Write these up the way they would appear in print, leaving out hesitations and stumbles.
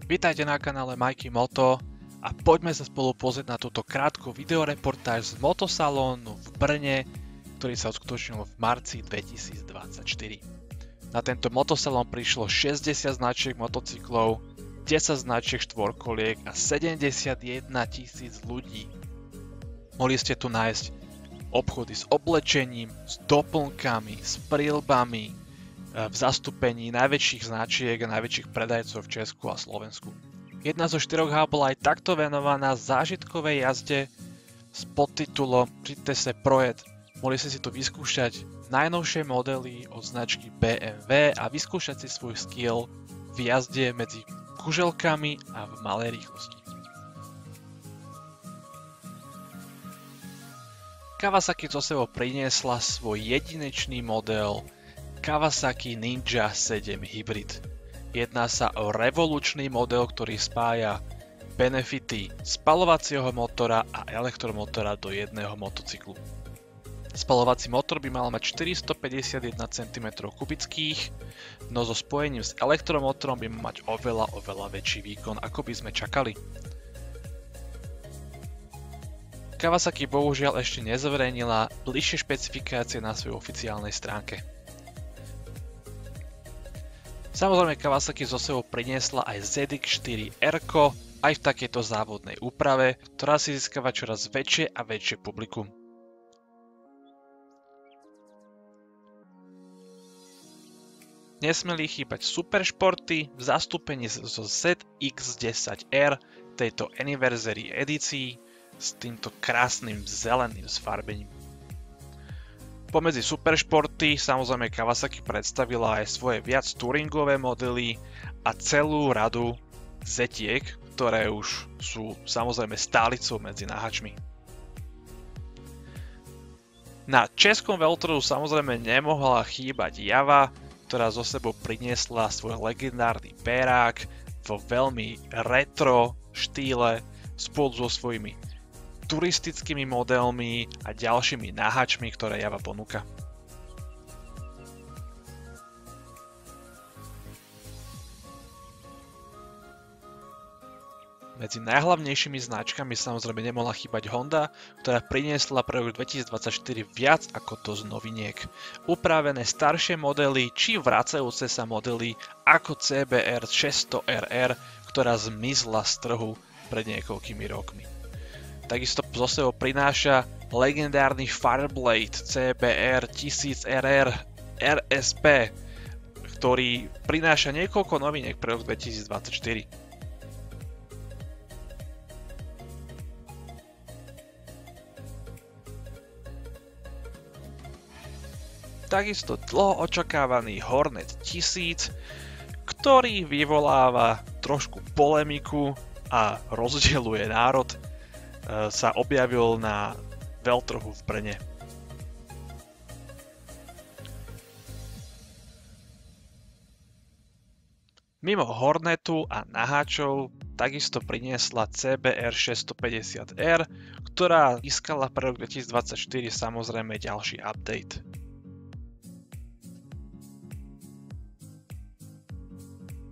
Vítajte na kanále Majky Moto a poďme sa spolu pozrieť na túto krátku videoreportáž z motosalónu v Brne, ktorý sa uskutočnil v marci 2024. Na tento motosalón prišlo 60 značiek motocyklov, 10 značiek štvorkoliek a 71 000 ľudí. Mohli ste tu nájsť obchody s oblečením, s doplnkami, s príľbami, v zastúpení najväčších značiek a najväčších predajcov v Česku a Slovensku. Jedna zo 4 hál bola aj takto venovaná zážitkovej jazde s podtitulom Přijďte se projet. Mohli ste si tu vyskúšať najnovšie modely od značky BMW a vyskúšať si svoj skill v jazde medzi kuželkami a v malej rýchlosti. Kawasaki zo sebou priniesla svoj jedinečný model Kawasaki Ninja 7 Hybrid. Jedná sa o revolučný model, ktorý spája benefity spaľovacieho motora a elektromotora do jedného motocyklu. Spaľovací motor by mal mať 451 cm3, no so spojením s elektromotorom by mal mať oveľa väčší výkon, ako by sme čakali. Kawasaki bohužiaľ ešte nezverejnila bližšie špecifikácie na svojej oficiálnej stránke. Samozrejme Kawasaki zo sebou priniesla aj ZX4 R aj v takejto závodnej úprave, ktorá si získava čoraz väčšie a väčšie publikum. Nesmeli chýbať superšporty v zastúpení zo ZX10R tejto Anniversary edícii s týmto krásnym zeleným sfarbením. Pomedzi superšporty samozrejme Kawasaki predstavila aj svoje viac touringové modely a celú radu zetiek, ktoré už sú samozrejme stálicou medzi naháčmi. Na českom veľtrhu samozrejme nemohla chýbať Java, ktorá zo sebou priniesla svoj legendárny pérák vo veľmi retro štýle spolu so svojimi turistickými modelmi a ďalšími naháčmi, ktoré Java ponúka. Medzi najhlavnejšími značkami samozrejme nemohla chýbať Honda, ktorá priniesla pre rok 2024 viac ako dosť noviniek. Upravené staršie modely či vracajúce sa modely ako CBR 600RR, ktorá zmizla z trhu pred niekoľkými rokmi. Takisto zo sebou prináša legendárny Fireblade CBR 1000RR RSP, ktorý prináša niekoľko noviniek pre rok 2024. Takisto dlho očakávaný Hornet 1000, ktorý vyvoláva trošku polemiku a rozdeľuje národ, sa objavil na veľtrhu v Brne. Mimo Hornetu a naháčov takisto priniesla CBR 650R, ktorá získala pre rok 2024 samozrejme ďalší update.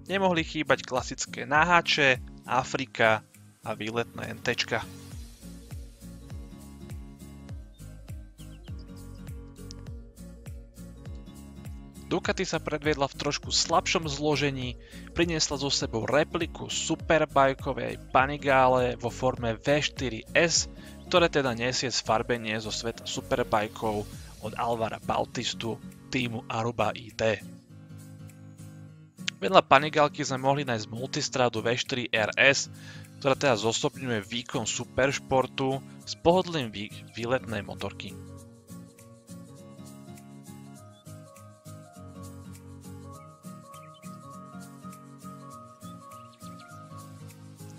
Nemohli chýbať klasické naháče, Afrika a výletné NTčka. Ducati sa predviedla v trošku slabšom zložení, priniesla so sebou repliku superbajkovej Panigale vo forme V4S, ktoré teda nesie sfarbenie zo sveta superbajkov od Alvara Bautistu týmu Aruba IT. Vedľa Panigálky sme mohli nájsť multistradu V4 RS, ktorá teda zosobňuje výkon superšportu s pohodlím výletnej motorky.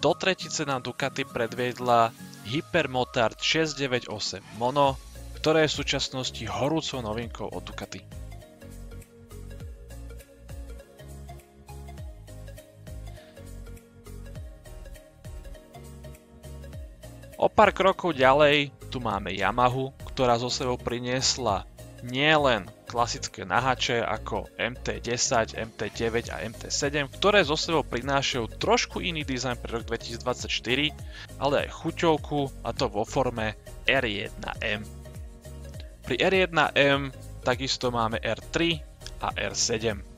Do tretice nám Ducati predviedla Hypermotard 698 Mono, ktoré je v súčasnosti horúcou novinkou od Ducati. O pár krokov ďalej tu máme Yamahu, ktorá zo sebou priniesla nielen klasické naháče ako MT-10, MT-9 a MT-7, ktoré zo sebou prinášajú trošku iný dizajn pre rok 2024, ale aj chuťovku, a to vo forme R1M. Pri R1M takisto máme R3 a R7.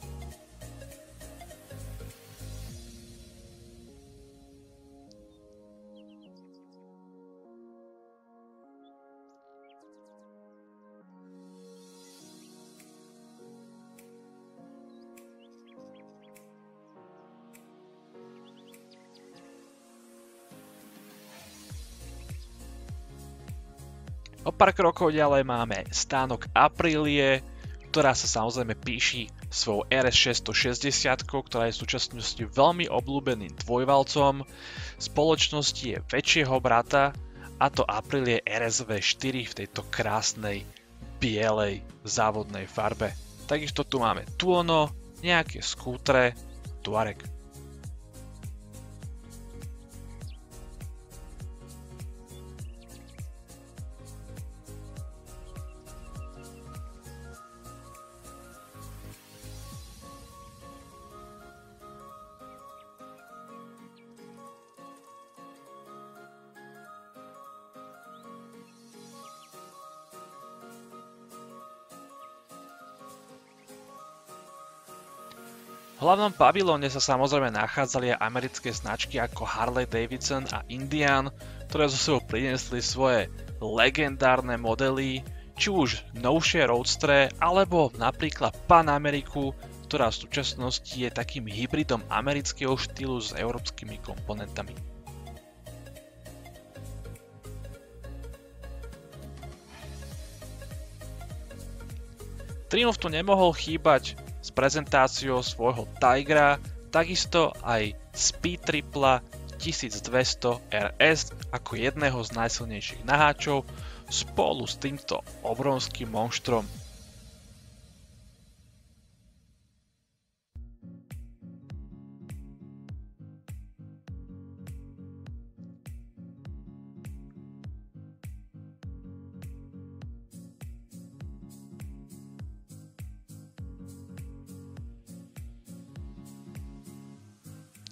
O pár krokov ďalej máme stánok Aprilie, ktorá sa samozrejme píši svojou RS660, ktorá je v súčasnosti veľmi obľúbeným dvojvalcom. Spoločnosti je väčšieho brata, a to Aprilie RSV4 v tejto krásnej bielej závodnej farbe. Takisto tu máme Tuono, nejaké skútre, Touareg. V hlavnom pavilóne sa samozrejme nachádzali aj americké značky ako Harley Davidson a Indian, ktoré zo sebou priniesli svoje legendárne modely, či už novšie roadstre, alebo napríklad Pan Ameriku, ktorá v súčasnosti je takým hybridom amerického štýlu s európskymi komponentami. Triumph tu nemohol chýbať s prezentáciou svojho Tigera, takisto aj Speed Tripla 1200 RS ako jedného z najsilnejších naháčov spolu s týmto obrovským monštrom.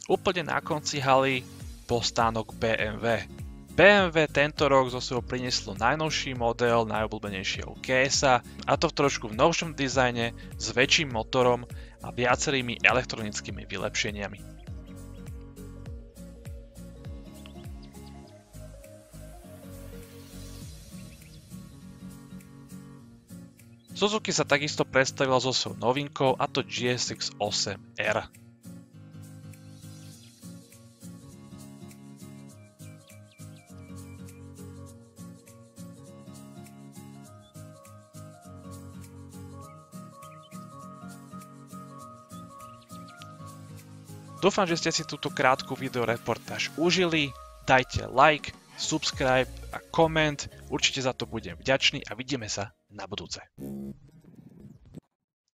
Úplne na konci haly bol stánok BMW. BMW tento rok zo sebou prinieslo najnovší model najobľúbenejšieho GS-a, a to v trošku novšom dizajne s väčším motorom a viacerými elektronickými vylepšeniami. Suzuki sa takisto predstavila so svojou novinkou, a to GSX-8R. Dúfam, že ste si túto krátku videoreportáž užili, dajte like, subscribe a koment, určite za to budem vďačný a vidíme sa na budúce.